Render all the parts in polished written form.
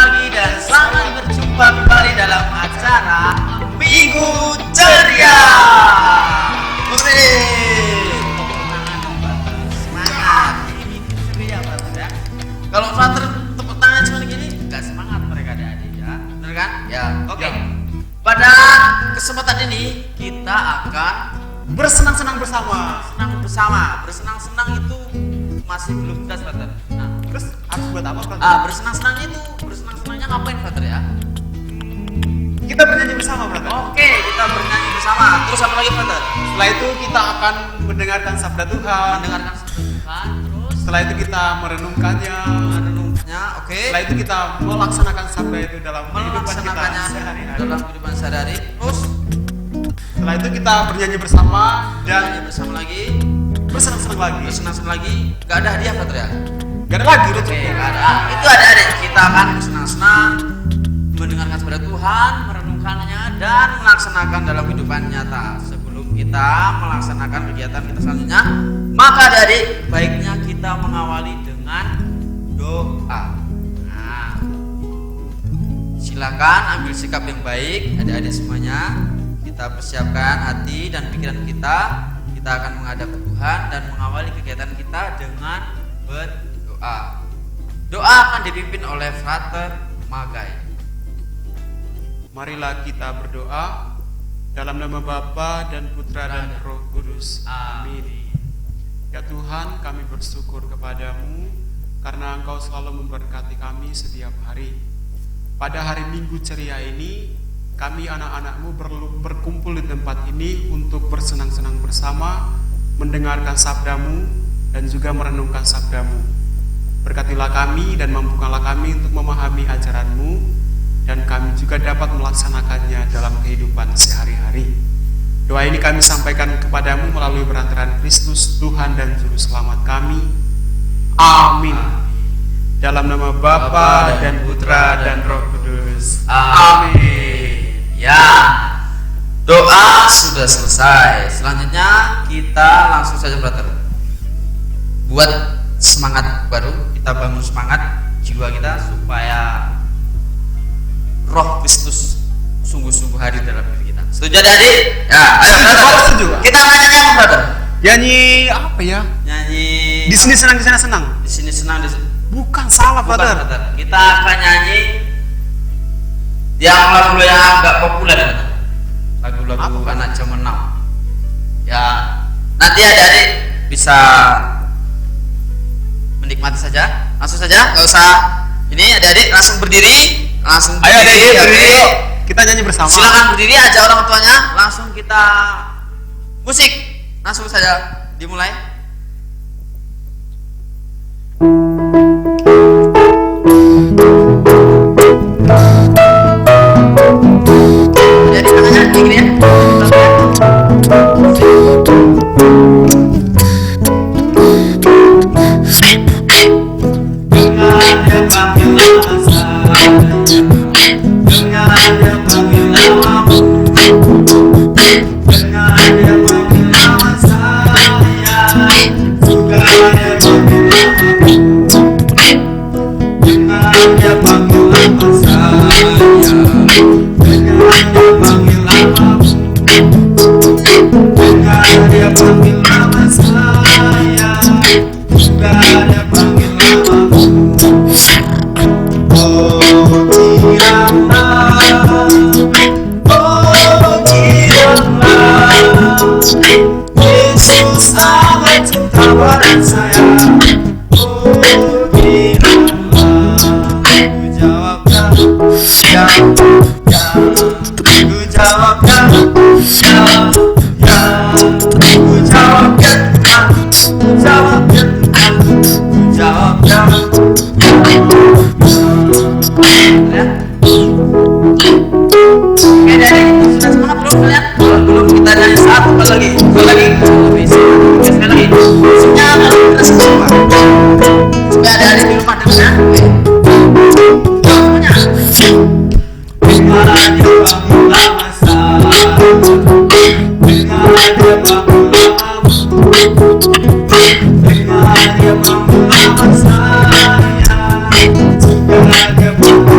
lagi dan selamat berjumpa kembali dalam acara Minggu Ceria. Semangat. Ini Minggu Ceria, Brother ya. Kalau Brother tepuk tangan cuma gini, nggak semangat mereka adik-adik ya. Benar kan? Ya. Oke. Ya. Pada kesempatan ini kita akan bersenang-senang bersama. Bersenang-senang itu masih belum jelas, Brother. Nah, Terus harus buat apa, Brother? bersenang-senangnya ngapain, Brother ya? Kita bernyanyi bersama, Brother. Oke, kita bernyanyi bersama. Terus apa lagi, Brother? Setelah itu kita akan mendengarkan sabda Tuhan. Mendengarkan sabda Tuhan. Terus Setelah itu kita merenungkannya. oke. Setelah itu kita melaksanakan sabda itu dalam kehidupan kita Melaksanakannya sehari-hari. dalam kehidupan sehari-hari. Terus Setelah itu kita bernyanyi bersama bernyanyi dan bersama lagi. bersenang-senang lagi. Bersenang-senang lagi. Gak ada hadiah, Brother ya? Gak ada lagi, udah Oke, cukup. gak ada. Itu adik-adik. Kita akan bersenang-senang mendengarkan sabda Tuhan, merenungkannya dan melaksanakan dalam kehidupan nyata. Sebelum kita melaksanakan kegiatan kita selanjutnya, maka adik-adik baiknya kita mengawali dengan doa. Nah, silakan ambil sikap yang baik adik-adik semuanya. Kita persiapkan hati dan pikiran kita. Kita akan menghadap Tuhan dan mengawali kegiatan kita dengan berdoa. Doa akan dipimpin oleh Frater Magai. Marilah kita berdoa dalam nama Bapa dan Putra dan Roh Kudus. Amin. Ya Tuhan, kami bersyukur kepadamu karena Engkau selalu memberkati kami setiap hari. Pada hari Minggu Ceria ini, kami anak-anak-Mu berkumpul di tempat ini untuk bersenang-senang bersama, mendengarkan sabda-Mu dan juga merenungkan sabda-Mu. Berkatilah kami dan mampukanlah kami untuk memahami ajaran-Mu, dan kami juga dapat melaksanakannya dalam kehidupan sehari-hari. Doa ini kami sampaikan kepadamu melalui perantaraan Kristus, Tuhan dan Juru Selamat kami. Amin. Dalam nama Bapa dan Putra dan Roh Kudus. Amin. Ya, doa sudah selesai. Selanjutnya kita langsung saja, Brother. Buat semangat baru, kita bangun semangat jiwa kita supaya Roh Kristus sungguh-sungguh hadir dalam diri kita. Setuju adik? Ya, ayo Brother. Setuju. Kita nyanyi apa, Brother? Nyanyi apa ya? Nyanyi Di sini senang, di sana senang. di sini senang di sini. Bukan, salah, Bukan, Brother. Brother. Kita akan nyanyi yang lagu yang agak populer, Brother. Lagu-lagu Apa? anak zaman now. Ya, nanti adik-adik bisa menikmati saja. Langsung saja, nggak usah ini adik-adik langsung berdiri. Langsung Ayo adik-adik ya, berdiri oke? yuk. Kita nyanyi bersama. Silakan berdiri aja orang tuanya. Langsung kita musik. Langsung saja dimulai. Jadi tangannya gini ya.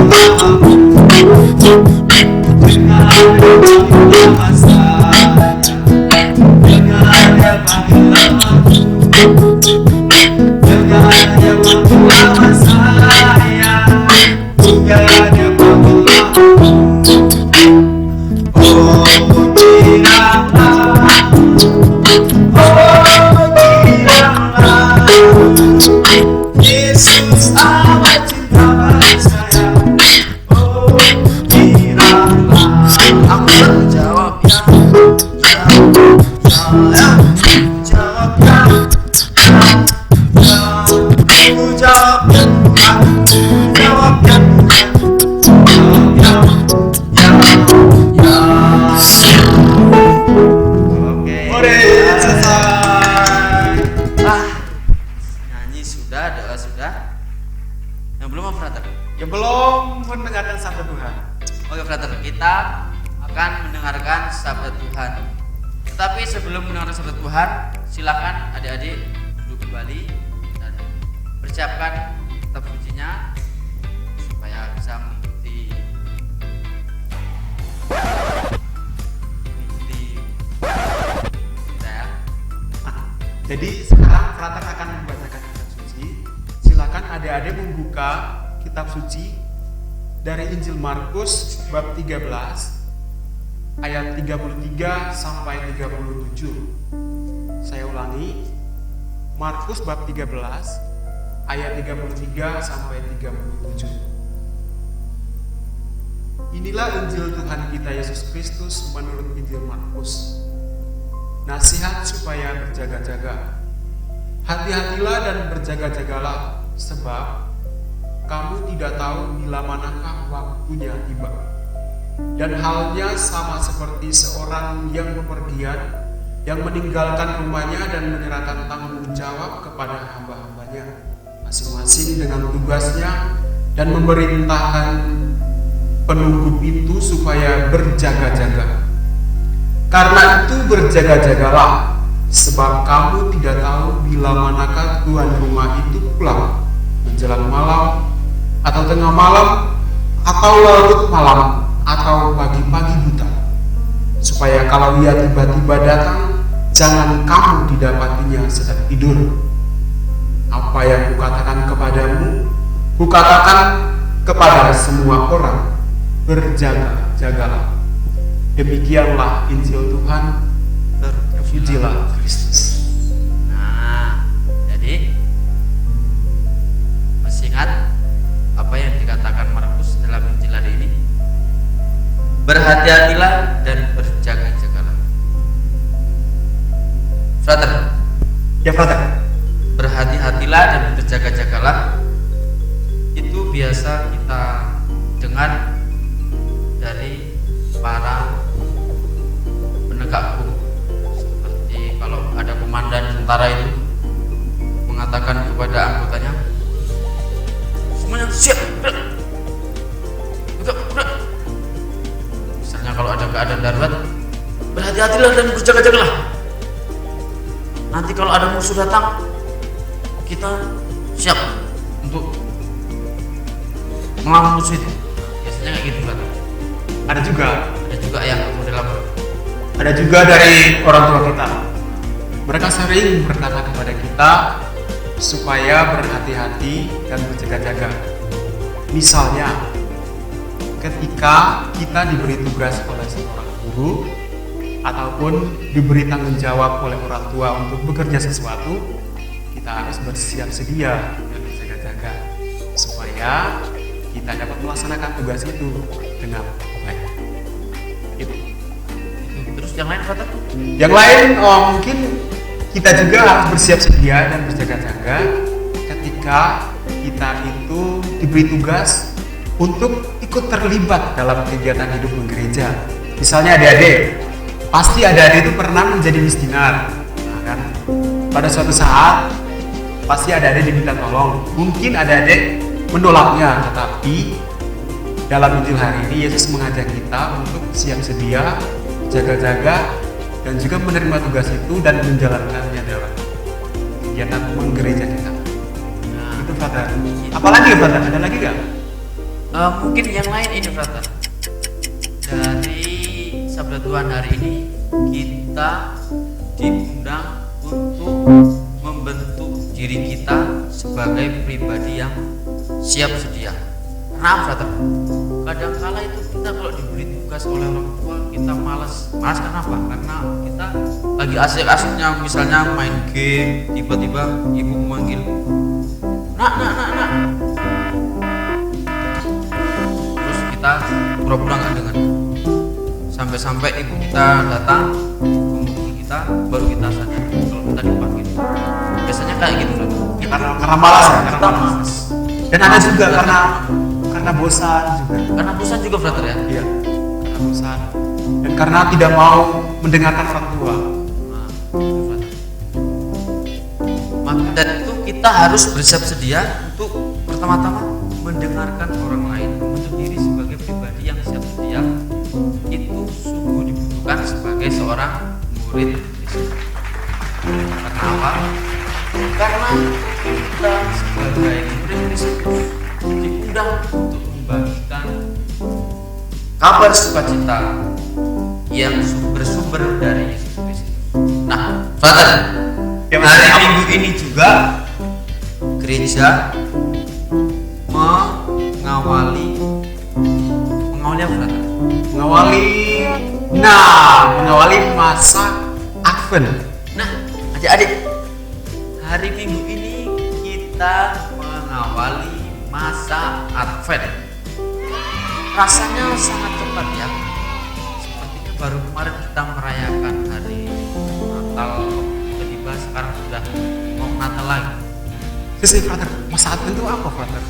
Dia Yesus amat cinta bagi saya. Oh, kiranya Aku menjawab ya. jawab ya, aku jawab ya, aku jawab ya, Oke. Oke, selesai. Nyanyi sudah, doa sudah. Yang belum apa, Frater? Yang belum mendengarkan sabda Tuhan. Oke, Frater, kita akan mendengarkan sabda Tuhan. Tetapi sebelum mendengarkan sabda Tuhan, silakan adik-adik duduk kembali dan persiapkan kitab sucinya supaya bisa mengikuti kita ya. Jadi sekarang Frater akan membacakan kitab suci. Silakan adik-adik membuka kitab suci dari Injil Markus bab 13 ayat 33 sampai 37. Saya ulangi, Markus bab 13 ayat 33 sampai 37. Inilah Injil Tuhan kita Yesus Kristus menurut Injil Markus. Nasihat supaya berjaga-jaga. Hati-hatilah dan berjaga-jagalah, sebab kamu tidak tahu bila manakah waktunya tiba. Dan halnya sama seperti seorang yang bepergian, yang meninggalkan rumahnya dan menyerahkan tanggung jawab kepada hamba-hambanya, masing-masing dengan tugasnya, dan memerintahkan penunggu pintu supaya berjaga-jaga. Karena itu berjaga-jagalah, sebab kamu tidak tahu bila manakah tuan rumah itu pulang, menjelang malam, atau tengah malam, atau larut malam, atau pagi-pagi buta, supaya kalau ia tiba-tiba datang, jangan kamu didapatinya sedang tidur. Apa yang kukatakan kepadamu, kukatakan kepada semua orang, berjaga-jagalah. Demikianlah Injil Tuhan. Terpujilah Kristus. Nah, jadi masih ingat apa yang dikatakan Markus dalam Injil hari ini? Berhati-hatilah dan berjaga-jagalah. Frater, Ya, Frater. berhati-hatilah dan berjaga-jagalah itu biasa kita dengar dari para penegak hukum. Seperti kalau ada komandan tentara itu mengatakan kepada anggotanya, semuanya siap, udah. Misalnya kalau ada keadaan darurat, berhati-hatilah dan berjaga-jagalah. Nanti kalau ada musuh datang, kita siap untuk melawan musuh itu. Biasanya kayak gitu kan. Ada juga yang model apa? Ada juga dari orang tua kita. Mereka sering berkata kepada kita supaya berhati-hati dan berjaga-jaga. Misalnya, ketika kita diberi tugas oleh seorang guru ataupun diberi tanggung jawab oleh orang tua untuk bekerja sesuatu, kita harus bersiap sedia dan berjaga-jaga supaya kita dapat melaksanakan tugas itu dengan baik. Gitu. Terus yang lain kata? Yang lain mungkin kita juga harus bersiap sedia dan berjaga-jaga ketika kita itu diberi tugas untuk ikut terlibat dalam kegiatan hidup gereja. Misalnya adik-adik, pasti adik-adik itu pernah menjadi misioner, nah, kan? Pada suatu saat pasti adik-adik diminta tolong. Mungkin adik-adik menolaknya, tetapi dalam Injil hari ini Yesus mengajak kita untuk siap sedia, jaga-jaga, dan juga menerima tugas itu dan menjalankannya dalam kegiatan gereja kita. Nah, Itu Father. Apalagi Father? Ada lagi nggak? Mungkin yang lain ini brother. Dari Sabda Tuhan hari ini kita diundang untuk membentuk diri kita sebagai pribadi yang siap sedia. Kenapa brother? Kadangkala itu kita kalau diberi tugas oleh orang tua kita malas kenapa? Karena kita lagi asik-asiknya misalnya main game, tiba-tiba ibu memanggil nak, terus kita pura-pura nggak dengar, sampai ibu kita datang memanggil kita, baru kita sadar kalau kita dipanggil. Biasanya kayak gitu loh. Karena malas ya, Kita malas. dan ada juga karena bosan juga. Karena bosan juga brother ya. Iya, karena bosan dan karena tidak mau mendengarkan orang tua. Nah, itu brother. Maka dari itu kita harus bersiap sedia untuk pertama-tama mendengarkan orang lain, membentuk diri sebagai pribadi yang siap sedia. Itu sungguh dibutuhkan sebagai seorang murid Yesus. Karena apa? Karena kita sebagai murid Yesus diundang untuk membagikan kabar sukacita yang bersumber dari Yesus Kristus. Nah, brother, hari Minggu ini juga gereja mengawali apa brother? Mengawali masa Advent. Nah, adik-adik, hari Minggu ini kita mengawali masa Advent. Rasanya sangat cepat ya. Sepertinya baru kemarin kita merayakan hari Natal, tiba-tiba sekarang sudah mau Natal lagi. Sisi brother, masa Advent itu apa brother?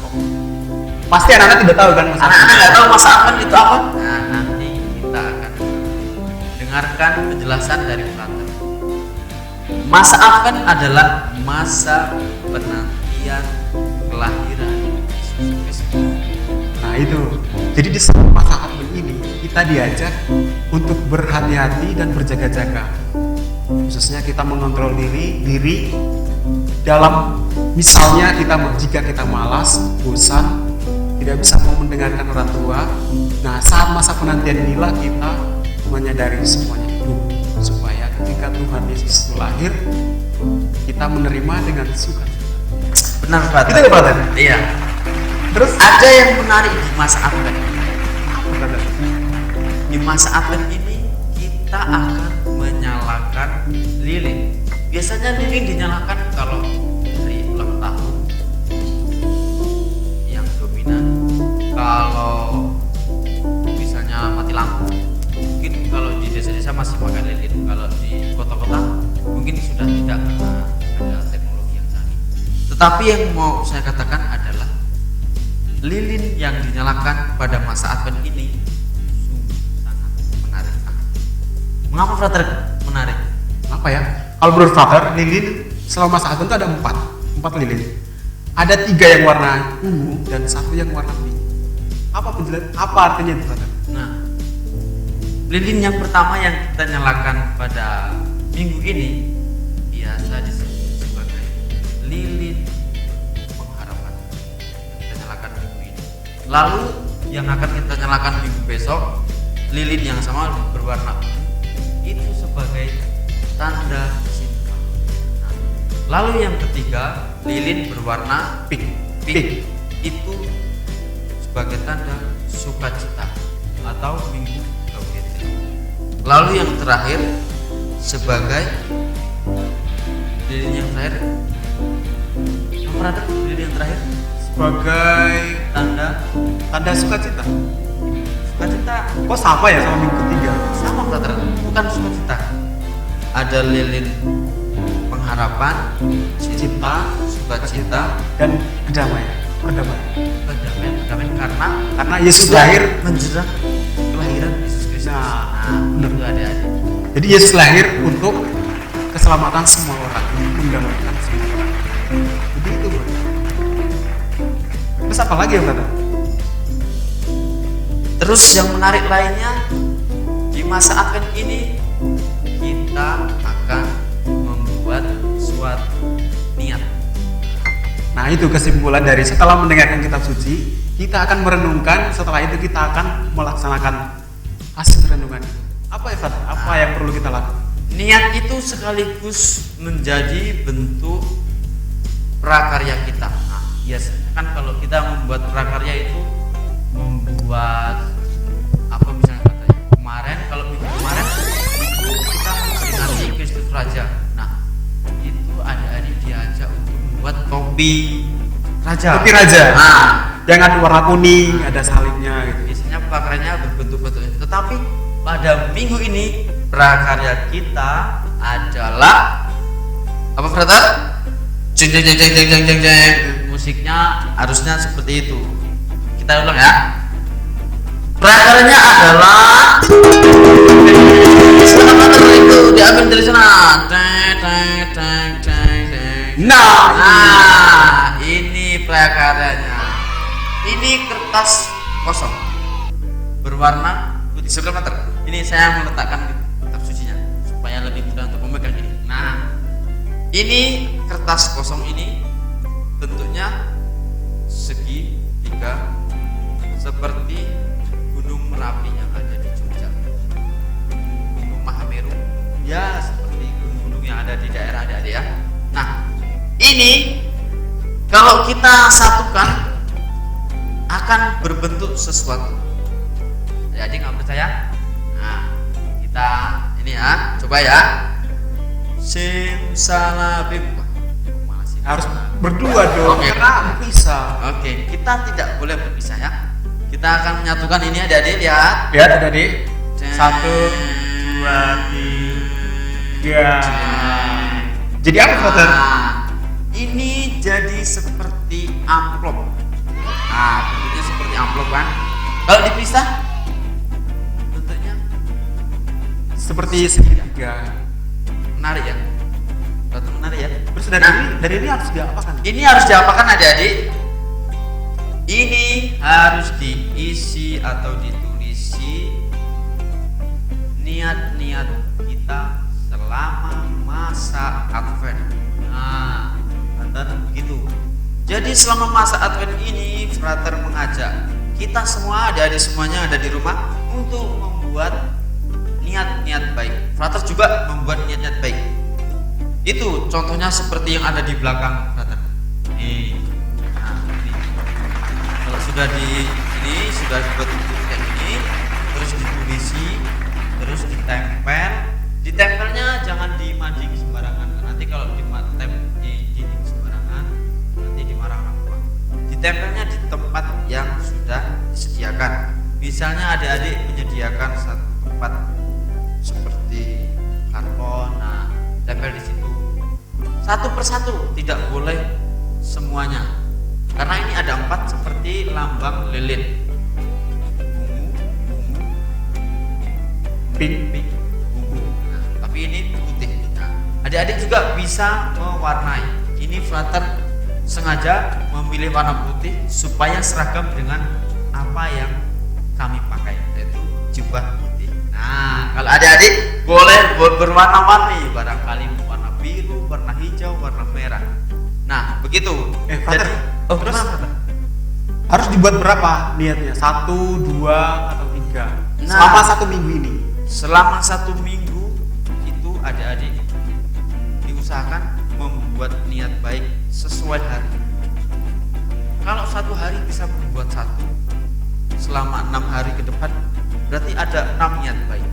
Pasti anak-anak tidak tahu kan masa Advent. Anak-anak nggak tahu masa Advent itu apa? Nah, nanti kita akan dengarkan penjelasan dari brother. Masa Advent adalah masa penantian kelahiran Yesus Kristus. Nah itu, jadi di selama masa Advent ini kita diajak untuk berhati-hati dan berjaga-jaga. Khususnya kita mengontrol diri dalam misalnya jika kita malas, bosan, tidak bisa mau mendengarkan orang tua. Nah saat masa penantian inilah kita menyadari semuanya itu, supaya ketika Tuhan Yesus itu lahir kita menerima dengan sukacita. Benar brother. Itu ya brother? Iya. Terus Ada yang menarik di masa Advent. apa brother? Di masa Advent ini kita akan menyalakan lilin. Biasanya lilin dinyalakan kalau hari ulang tahun yang dominan. Kalau misalnya mati lampu, mungkin kalau di desa-desa masih pakai lilin. Kalau di kota-kota mungkin sudah tidak karena ada teknologi yang canggih. Tetapi yang mau saya katakan adalah lilin yang dinyalakan pada masa Advent ini sungguh sangat menarik. Mengapa brother menarik? Apa ya? Kalau menurut brother, lilin selama masa Advent itu ada empat lilin. Ada 3 yang warna ungu dan 1 yang warna pink. Apa artinya itu brother? Nah, lilin yang pertama yang kita nyalakan pada minggu ini biasa disebut sebagai lilin pengharapan yang kita nyalakan minggu ini. Lalu yang akan kita nyalakan minggu besok, lilin yang sama berwarna ungu, itu sebagai tanda cinta. Nah, lalu yang ketiga, lilin berwarna Pink. itu sebagai tanda sukacita atau minggu Gaudete. Lalu yang terakhir sebagai lilin yang terakhir, lilin yang terakhir Sebagai tanda sukacita. sukacita. Kok sama ya sama minggu ketiga? Sama brother, bukan sukacita. Ada lilin pengharapan, cinta, sukacita, Dan kedamaian. kedamaian Karena Yesus lahir. menjelang kelahiran Yesus Kristus. Nah, Nah, itu adik-adik. Jadi Yesus lahir untuk keselamatan semua orang, mendamaikan semua orang. Jadi itu bro. Terus apa lagi ya brother? Terus yang menarik lainnya, di masa Advent ini kita akan membuat suatu niat. Nah itu kesimpulan dari setelah mendengarkan kitab suci, kita akan merenungkan, setelah itu kita akan melaksanakan hasil renungan itu. Apa ya, Father? Apa yang perlu kita lakukan? Niat itu sekaligus menjadi bentuk prakarya kita. Nah, biasanya kan kalau kita membuat prakarya itu membuat apa misalnya katanya kemarin, kalau minggu kemarin itu kita memperingati Kristus Raja. Nah, itu adik-adik diajak untuk membuat topi raja. Topi raja. Nah, yang ada warna kuning, ada salibnya gitu. biasanya prakaryanya berbentuk-bentuk itu. Tetapi pada minggu ini prakarya kita adalah apa, brother? Jeng jeng jeng jeng jeng jeng jeng jeng. Musiknya harusnya seperti itu. Kita ulang ya. Prakaryanya adalah itu diambil dari sana. Nah, ini prakaryanya. Ini kertas kosong berwarna putih. Sebentar, ini saya meletakkan kitab sucinya supaya lebih mudah untuk memegang ini. Nah, ini kertas kosong ini bentuknya segitiga seperti Gunung Merapi yang ada di Jogja, Gunung Mahameru, ya seperti gunung-gunung yang ada di daerah adik-adik ya. Nah, ini kalau kita satukan akan berbentuk sesuatu. Jadi nggak percaya? Nah, kita ini ya, coba ya. Simsalabim. Harus berdua dong, Oke. karena bisa. Oke, kita tidak boleh berpisah ya. Kita akan menyatukan ini adik-adik, lihat. Lihat adik. 1, 2, 3. Jadi apa, Father? Nah, ini jadi seperti amplop. Nah, bentuknya seperti amplop kan. Kalau dipisah, bentuknya Seperti segitiga. menarik ya. Betul, menarik ya. Terus Nah, dari ini harus diapakan? ini harus diapakan adik-adik? Ini harus diisi atau ditulisi niat-niat kita selama masa Advent. Nah, Frater begitu. Jadi selama masa Advent ini, Frater mengajak kita semua, adik-adik semuanya ada di rumah untuk membuat niat-niat baik. Frater juga membuat niat-niat baik. Itu contohnya seperti yang ada di belakang, Frater. Nih. Nah, ini. Kalau sudah sudah bentuk kayak ini, terus ditulisi, terus ditempel. Ditempelnya jangan di mading sembarangan. Nanti kalau di dinding sembarangan, nanti dimarah orang tua. Ditempelnya di tempat yang sudah disediakan. Misalnya adik-adik menyediakan satu tempat seperti karton, nah tempel di situ. Satu persatu, tidak boleh semuanya. Karena ini ada 4 seperti lambang lilin. Ungu, pink, ungu. Nah, tapi ini putih. Nah, adik-adik juga bisa mewarnai. Ini Frater sengaja memilih warna putih supaya seragam dengan apa yang kami pakai, yaitu jubah putih. Nah, kalau adik-adik boleh berwarna-warni, barangkali warna biru, warna hijau, warna merah. Nah, begitu. Father, terus kenapa? harus dibuat berapa niatnya? 1, 2, atau 3? Nah. Selama 1 minggu ini. Selama 1 minggu itu adik-adik diusahakan membuat niat baik sesuai hari. Kalau 1 hari bisa membuat 1, selama 6 hari ke depan berarti ada 6 niat baik.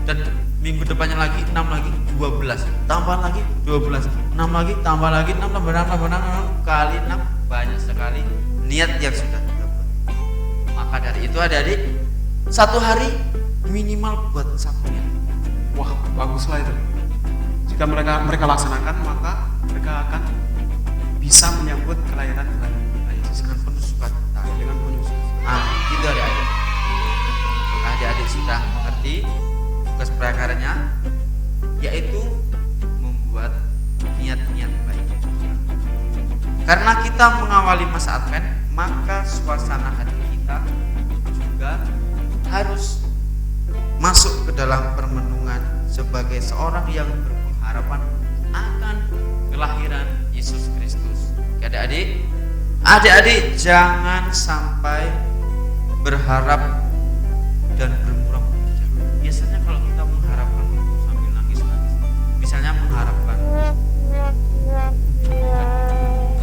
Dan minggu depannya lagi 6 lagi 12, tambah lagi 12, 6 lagi, tambah lagi 6, tambah 6 kali 6, banyak sekali niat yang sudah kita buat. Maka dari itu adik-adik 1 hari minimal buat 1 niat. Wah, baguslah itu. Jika mereka laksanakan, maka mereka akan bisa menyambut kelahiran Tuhan Yesus Dengan penuh sukacita. dengan penuh sukacita. Nah, gitu adik-adik. Maka adik-adik sudah mengerti tugas prakaryanya, yaitu membuat niat-niat baik. Karena kita mengawali masa Advent, maka suasana hati kita juga harus masuk ke dalam permenungan sebagai seorang yang berpengharapan akan kelahiran Yesus Kristus. Oke, adik-adik, Adik-adik jangan sampai berharap dan bermurah-murah. Biasanya kalau kita mengharapkan itu sambil nangis-nangis, misalnya mengharapkan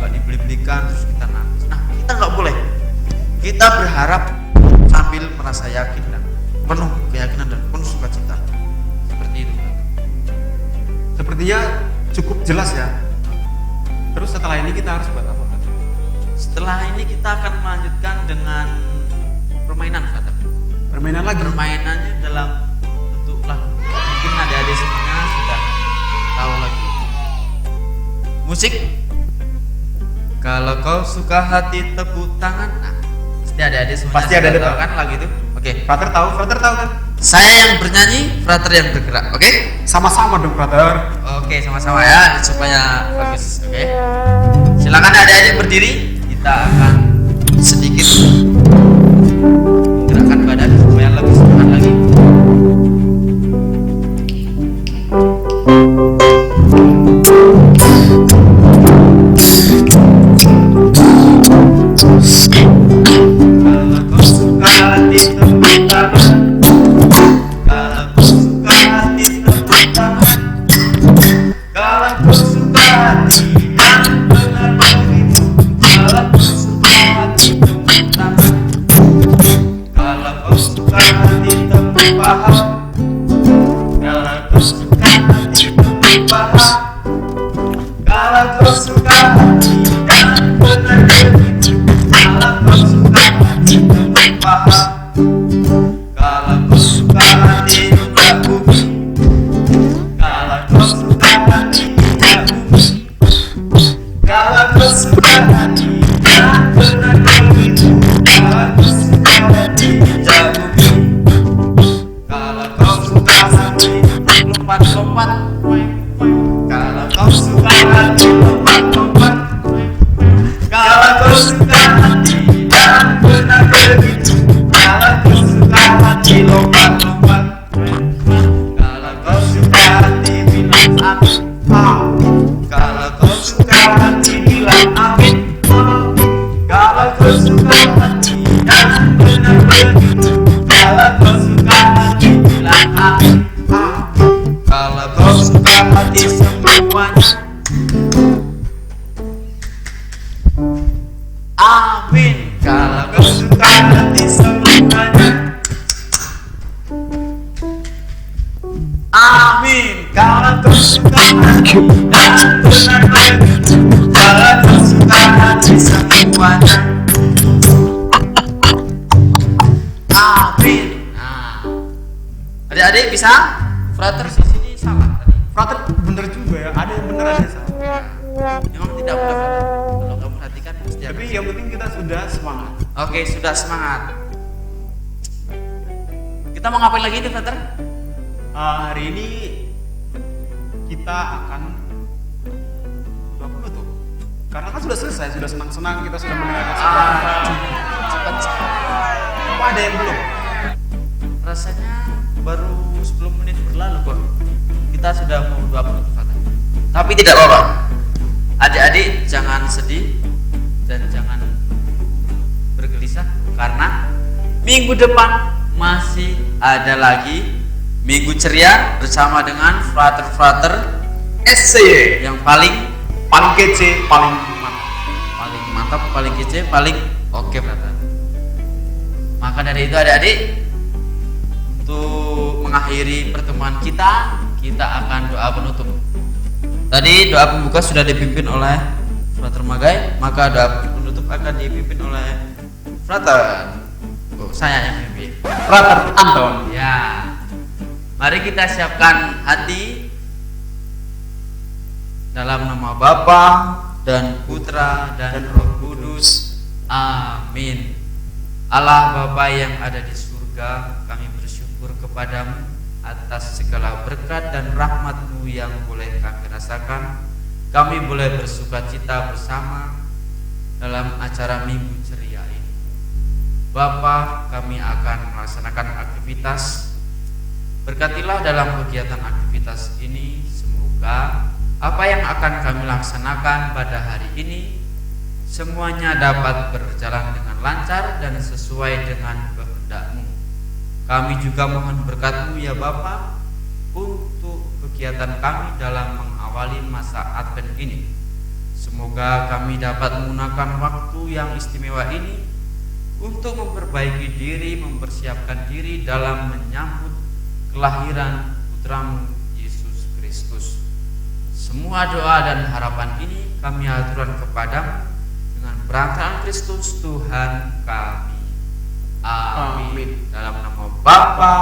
nggak dibeli-belikan terus kita nangis. Nah, kita nggak boleh. Kita berharap sambil merasa yakin dan penuh keyakinan dan penuh sukacita. Seperti itu. Sepertinya cukup jelas ya. Terus setelah ini kita harus buat apa? Setelah ini kita akan melanjutkan dengan permainan, Frater. Permainan lagi? Permainannya dalam bentuk lagu. Mungkin adik-adik semuanya sudah tahu lagi. Musik. Kalau kau suka hati tepuk tangan. Nah, pasti adik-adik semuanya Pasti ada tahu kan lagu itu. Oke. Frater tahu kan? Saya yang bernyanyi, Frater yang bergerak. Oke? Sama-sama dong, Frater. Oke, sama-sama ya supaya bagus. Oke. Silakan adik-adik berdiri. Kita akan sedikit menggerakkan badan supaya lebih semangat lagi. Kalau kau suka hati tepuk tangan, kalau kau suka hati tepuk tangan, kalau kau suka hati yang benar begitu. Kalau kau suka hati tepuk tangan, kalau kau suka hati tepuk paha, kalau kau suka hati tepuk paha, kalau kau suka hati yang benar begitu. Kalau kau suka hati tepuk paha, kalau kau suka hati tepuk bumi, kalau kau suka hati tepuk bumi, kalau kau suka hati yang benar begitu. Kalau kau suka hati tepuk bumi, kalau kau suka hati lompat-lompat, kalau kau suka hati lompat-lompat, kalau kau suka hati yang benar begitu. Kalau kau suka hati lompat-lompat, kalau kau suka hati bilang amin. Kalau kau suka hati bilang amin. Kalau kau suka hati yang benar begitu. Kalau kau suka hati bilang amin. Kalau kau suka hati semuanya, amin. Kalau kau suka hati semuanya, amin. Kalau kau suka hati dan benar begitu. Kalau kau suka hati semuanya, amin. Nah, adik-adik bisa? Frater di sini salah tadi. Frater bener juga ya. Ada yang bener, ada yang salah. Memang tidak mudah, Frater. Kalau kamu perhatikan pasti Tapi akan. yang penting kita sudah semangat. Oke, sudah semangat. Kita mau ngapain lagi nih, Frater? Hari ini kita akan 20 tuh. Karena kan sudah selesai, sudah senang-senang, kita sudah mendengarkan Cepat sekali. Apa ada yang belum? Rasanya baru 10 menit berlalu kok. Kita sudah mau 20 Frater. Tapi tidak apa-apa. Adik-adik jangan sedih dan jangan bergelisah karena minggu depan masih ada lagi minggu ceria bersama dengan Frater-Frater SC yang paling kece, paling mantap, paling kece, paling oke, Frater. Maka dari itu adik-adik, untuk mengakhiri pertemuan kita akan doa penutup. Tadi doa pembuka sudah dipimpin oleh Frater Magai, maka doa penutup akan dipimpin oleh Frater. Saya yang pimpin. Frater Anton. Ya. Mari kita siapkan hati dalam nama Bapa dan Putra dan Roh Kudus. Amin. Allah Bapa yang ada di surga, kami bersyukur kepadamu atas segala berkat dan rahmat-Mu yang boleh kami rasakan. Kami boleh bersukacita bersama dalam acara Minggu Ceria ini. Bapa, kami akan melaksanakan aktivitas. Berkatilah dalam kegiatan aktivitas ini. Semoga apa yang akan kami laksanakan pada hari ini semuanya dapat berjalan dengan lancar dan sesuai dengan kehendak-Mu. Kami juga mohon berkat-Mu ya Bapa untuk kegiatan kami dalam mengawali masa Advent ini. Semoga kami dapat menggunakan waktu yang istimewa ini untuk memperbaiki diri, mempersiapkan diri dalam menyambut kelahiran Putra-Mu Yesus Kristus. Semua doa dan harapan ini kami aturkan kepadamu dengan perantaraan Kristus Tuhan kami. Amin. Dalam nama Bapa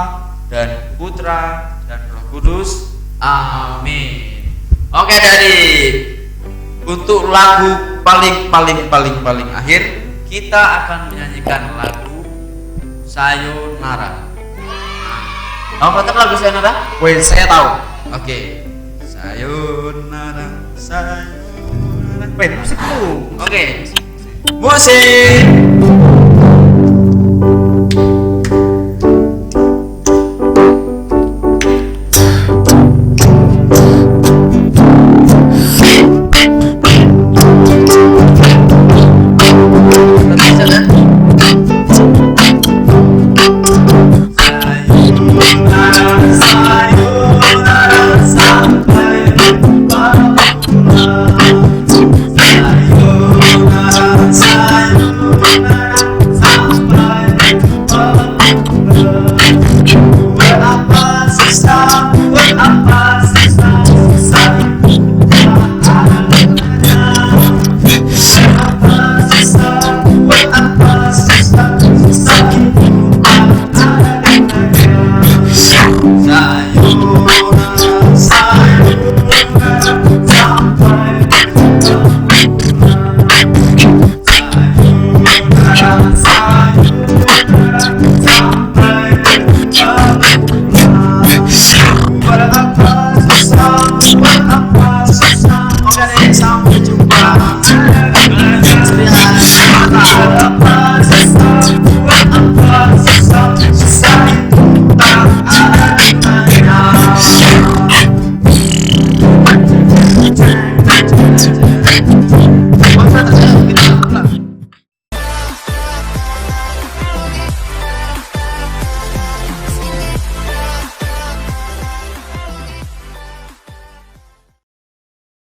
dan Putra dan Roh Kudus. Amin. Oke, dari untuk lagu paling akhir, kita akan menyanyikan lagu Sayonara. Kamu tahu lagu Sayonara? Wait, saya tahu. Oke. Sayonara, sayonara. Wait, musikmu. Oke. Musik.